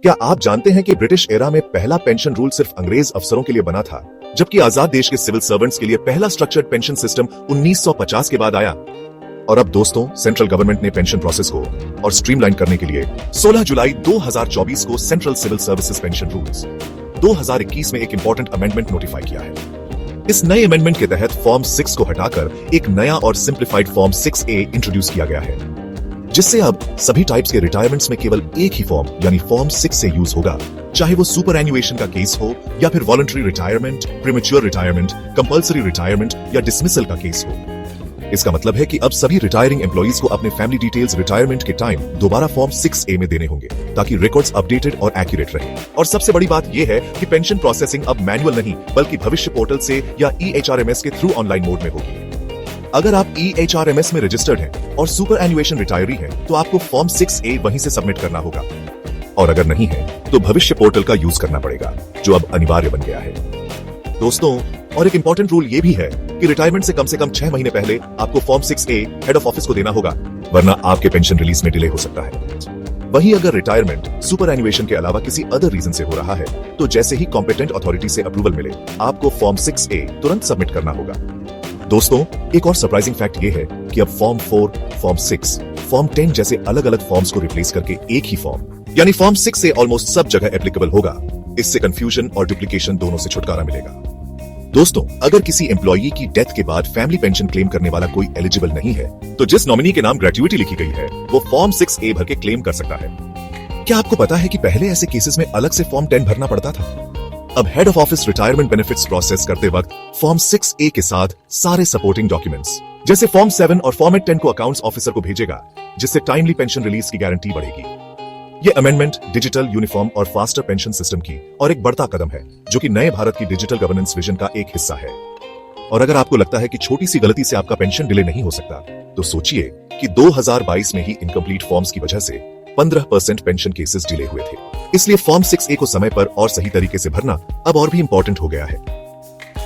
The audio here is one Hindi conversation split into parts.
क्या आप जानते हैं कि ब्रिटिश एरा में पहला पेंशन रूल सिर्फ अंग्रेज अफसरों के लिए बना था, जबकि आजाद देश के सिविल सर्वेंट्स के लिए पहला स्ट्रक्चर्ड पेंशन सिस्टम 1950 के बाद आया। और अब दोस्तों, सेंट्रल गवर्नमेंट ने पेंशन प्रोसेस को और स्ट्रीमलाइन करने के लिए 16 जुलाई 2024 को central civil services pension rules 2021 में एक इंपॉर्टेंट अमेंडमेंट नोटिफाई किया है। इस नए अमेंडमेंट के तहत फॉर्म 6 को हटाकर एक नया और सिंप्लीफाइड फॉर्म 6A इंट्रोड्यूस किया गया है, जिससे अब सभी टाइप्स के रिटायरमेंट्स में केवल एक ही फॉर्म यानी फॉर्म 6 से यूज होगा, चाहे वो सुपर एन्युएशन का केस हो या फिर voluntary retirement, premature retirement, compulsory retirement या डिसमिसल का केस हो। इसका मतलब है कि अब सभी रिटायरिंग एम्प्लॉइज को अपने फैमिली डिटेल्स रिटायरमेंट के टाइम दोबारा फॉर्म 6A में देने होंगे, ताकि रिकॉर्ड्स अपडेटेड और एक्यूरेट रहे। और सबसे बड़ी बात यह है कि पेंशन प्रोसेसिंग अब मैनुअल नहीं बल्कि भविष्य पोर्टल से या EHRMS के थ्रू ऑनलाइन मोड में होगी। अगर आप EHRMS में रजिस्टर्ड हैं और सुपर एन्युएशन रिटायरी हैं, तो आपको फॉर्म 6A वहीं से सबमिट करना होगा, और अगर नहीं है तो भविष्य पोर्टल का यूज करना पड़ेगा, जो अब अनिवार्य बन गया है। दोस्तों, और एक इंपॉर्टेंट रूल ये भी है कि रिटायरमेंट से कम 6 महीने पहले आपको form 6A head of office को देना होगा, वरना आपके पेंशन रिलीज में डिले हो सकता है। वहीं अगर रिटायरमेंट सुपर एन्युएशन के अलावा किसी अदर रीजन से हो रहा है, तो जैसे ही कॉम्पिटेंट अथॉरिटी से अप्रूवल मिले, आपको फॉर्म 6A तुरंत सबमिट करना होगा। दोस्तों, एक और सरप्राइजिंग फैक्ट ये है कि अब फॉर्म 4, फॉर्म 6, फॉर्म 10 जैसे अलग अलग फॉर्म्स को रिप्लेस करके एक ही फॉर्म यानी फॉर्म 6 ऑलमोस्ट सब जगह एप्लीकेबल होगा। इससे कंफ्यूजन और डुप्लीकेशन दोनों से छुटकारा मिलेगा। दोस्तों, अगर किसी एम्प्लॉई की डेथ के बाद फैमिली पेंशन क्लेम करने वाला कोई एलिजिबल नहीं है, तो जिस नॉमिनी के नाम ग्रेच्युइटी लिखी गई है, वो फॉर्म 6A भर के क्लेम कर सकता है। क्या आपको पता है कि पहले ऐसे केसेस में अलग से फॉर्म 10 भरना पड़ता था? अब head of office retirement benefits process करते वक्त फॉर्म 6A के साथ सारे सपोर्टिंग डॉक्यूमेंट्स जैसे फॉर्म 7 और फॉर्मेट 10 को अकाउंट्स ऑफिसर को भेजेगा, जिससे टाइमली पेंशन रिलीज की गारंटी बढ़ेगी। ये अमेंडमेंट डिजिटल, यूनिफॉर्म और फास्टर पेंशन सिस्टम की और एक बढ़ता कदम है, जो कि नए भारत की डिजिटल गवर्नेंस विजन का एक हिस्सा है। और अगर आपको लगता है कि छोटी सी गलती से आपका पेंशन डिले नहीं हो सकता, तो सोचिए कि 2022 में ही इनकम्प्लीट फॉर्म्स की वजह से 15% पेंशन केसेस डिले हुए थे। इसलिए फॉर्म 6A को समय पर और सही तरीके से भरना अब और भी इंपॉर्टेंट हो गया है।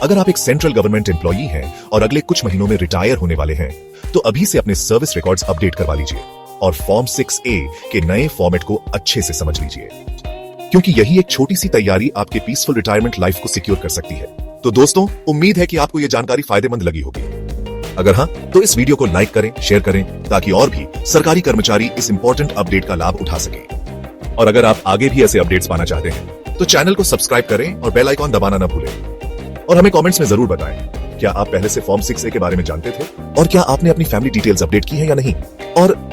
अगर आप एक सेंट्रल गवर्नमेंट एम्प्लॉई हैं और अगले कुछ महीनों में रिटायर होने वाले हैं, तो अभी से अपने सर्विस रिकॉर्ड्स अपडेट करवा लीजिए और फॉर्म 6A के नए फॉर्मेट को अच्छे से समझ लीजिए, क्योंकि यही एक छोटी सी तैयारी आपके पीसफुल रिटायरमेंट लाइफ को सिक्योर कर सकती है। तो दोस्तों, उम्मीद है कि आपको यह जानकारी फायदेमंद लगी होगी। अगर हाँ, तो इस वीडियो को लाइक करें, शेयर करें, ताकि और भी सरकारी कर्मचारी इस इंपॉर्टेंट अपडेट का लाभ उठा सके। और अगर आप आगे भी ऐसे अपडेट्स पाना चाहते हैं, तो चैनल को सब्सक्राइब करें और बेल आइकॉन दबाना न भूलें। और हमें कमेंट्स में जरूर बताएं, क्या आप पहले से फॉर्म 6A के बारे में जानते थे, और क्या आपने अपनी फैमिली डिटेल्स अपडेट की है या नहीं। और